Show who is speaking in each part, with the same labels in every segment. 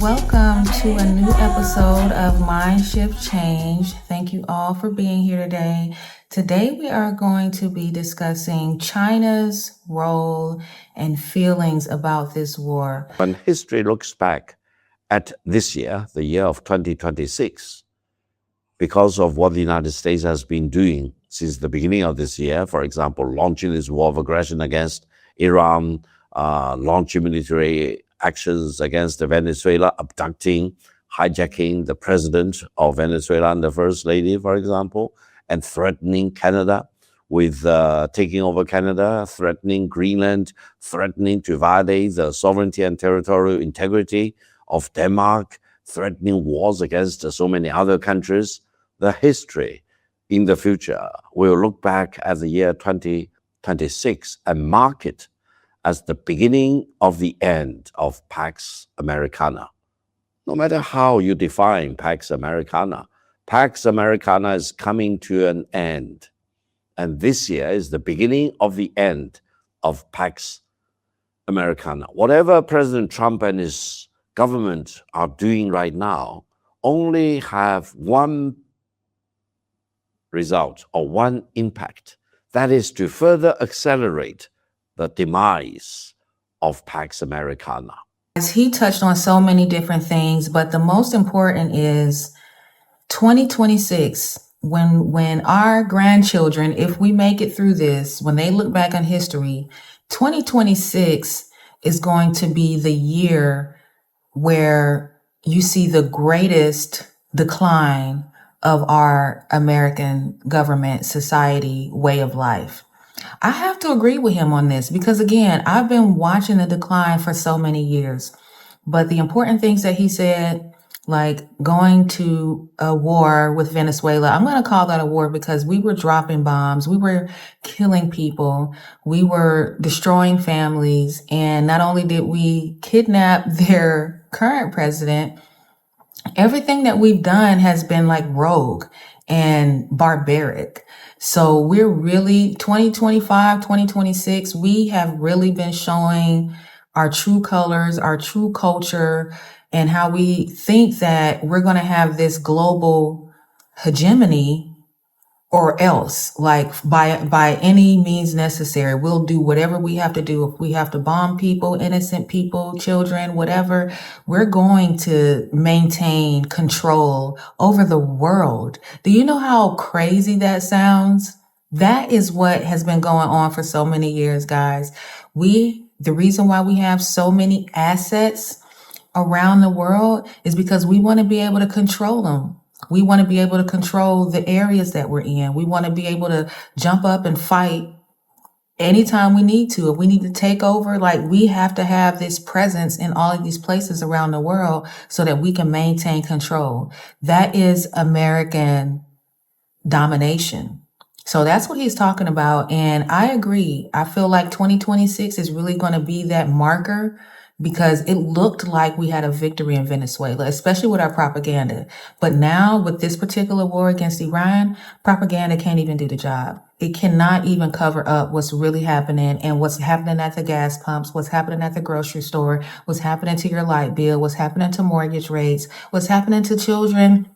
Speaker 1: Welcome to a new episode of Mind Shift Change. Thank you all for being here today. Today we are going to be discussing China's role and feelings about this war.
Speaker 2: When history looks back at this year, the year of 2026, because of what the United States has been doing since the beginning of this year, for example, launching this war of aggression against Iran, launching military actions against Venezuela, abducting, hijacking the president of Venezuela and the first lady, for example, and threatening Canada with taking over Canada, threatening Greenland, threatening to violate the sovereignty and territorial integrity of Denmark, threatening wars against so many other countries. The history in the future will look back at the year 2026 and mark it as the beginning of the end of Pax Americana. No matter how you define Pax Americana is coming to an end. And this year is the beginning of the end of Pax Americana. Whatever President Trump and his government are doing right now only have one result or one impact. That is to further accelerate the demise of Pax Americana.
Speaker 1: He touched on so many different things, but the most important is 2026. When our grandchildren, if we make it through this, when they look back on history, 2026 is going to be the year where you see the greatest decline of our American government, society, way of life. I have to agree with him on this because, again, I've been watching the decline for so many years. But the important things that he said, like going to a war with Venezuela, I'm going to call that a war because we were dropping bombs, we were killing people, we were destroying families. And not only did we kidnap their current president, everything that we've done has been like rogue and barbaric. So we're really 2025, 2026, we have really been showing our true colors, our true culture, and how we think that we're going to have this global hegemony or else, like by any means necessary. We'll do whatever we have to do. If we have to bomb people, innocent people, children, whatever, we're going to maintain control over the world. Do you know how crazy that sounds? That is what has been going on for so many years, guys. The reason why we have so many assets around the world is because we want to be able to control them. We want to be able to control the areas that we're in. We want to be able to jump up and fight anytime we need to. If we need to take over, like, we have to have this presence in all of these places around the world so that we can maintain control. That is American domination. So that's what he's talking about. And I agree. I feel like 2026 is really going to be that marker because it looked like we had a victory in Venezuela, especially with our propaganda. But now with this particular war against Iran, propaganda can't even do the job. It cannot even cover up what's really happening and what's happening at the gas pumps, what's happening at the grocery store, what's happening to your light bill, what's happening to mortgage rates, what's happening to children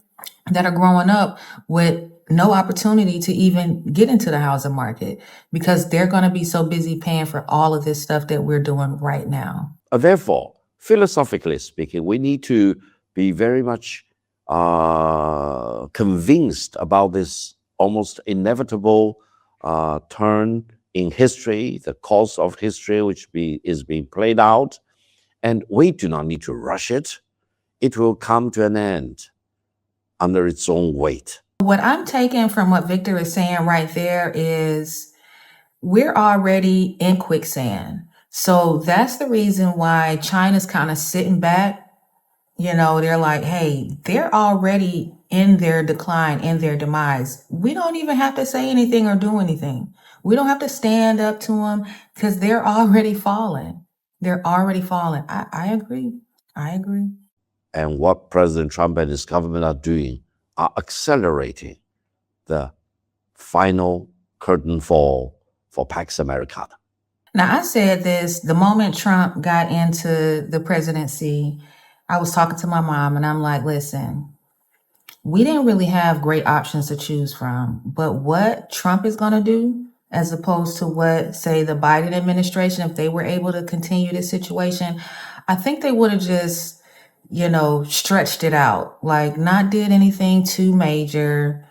Speaker 1: that are growing up with no opportunity to even get into the housing market because they're going to be so busy paying for all of this stuff that we're doing right now.
Speaker 2: Therefore, philosophically speaking, we need to be very much convinced about this almost inevitable turn in history, the course of history is being played out, and we do not need to rush it. It will come to an end under its own weight.
Speaker 1: What I'm taking from what Victor is saying right there is we're already in quicksand. So that's the reason why China's kind of sitting back. You know, they're like, hey, they're already in their decline, in their demise. We don't even have to say anything or do anything. We don't have to stand up to them because they're already falling. They're already falling. I agree. I agree.
Speaker 2: And what President Trump and his government are doing are accelerating the final curtain fall for Pax Americana.
Speaker 1: Now, I said this the moment Trump got into the presidency. I was talking to my mom and I'm like, listen, we didn't really have great options to choose from. But what Trump is going to do, as opposed to what, say, the Biden administration, if they were able to continue this situation, I think they would have just, stretched it out, like not did anything too major,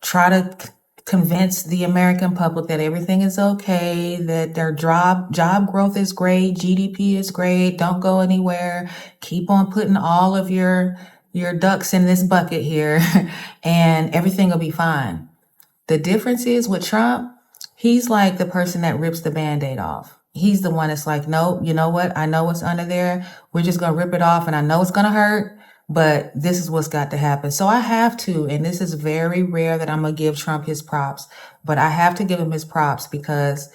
Speaker 1: try to convince the American public that everything is okay, that their job growth is great, GDP is great, don't go anywhere, keep on putting all of your ducks in this bucket here and everything will be fine. The difference is with Trump, he's like the person that rips the Band-Aid off. He's the one that's like, no, you know what? I know what's under there. We're just going to rip it off and I know it's going to hurt, but this is what's got to happen. So I have to, and this is very rare that I'm going to give Trump his props, but I have to give him his props because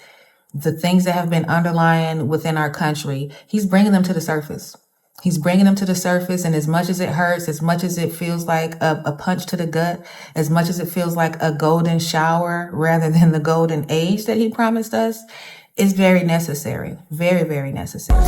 Speaker 1: the things that have been underlying within our country, he's bringing them to the surface. He's bringing them to the surface, and as much as it hurts, as much as it feels like a punch to the gut, as much as it feels like a golden shower rather than the golden age that he promised us, is very necessary. Very, very necessary.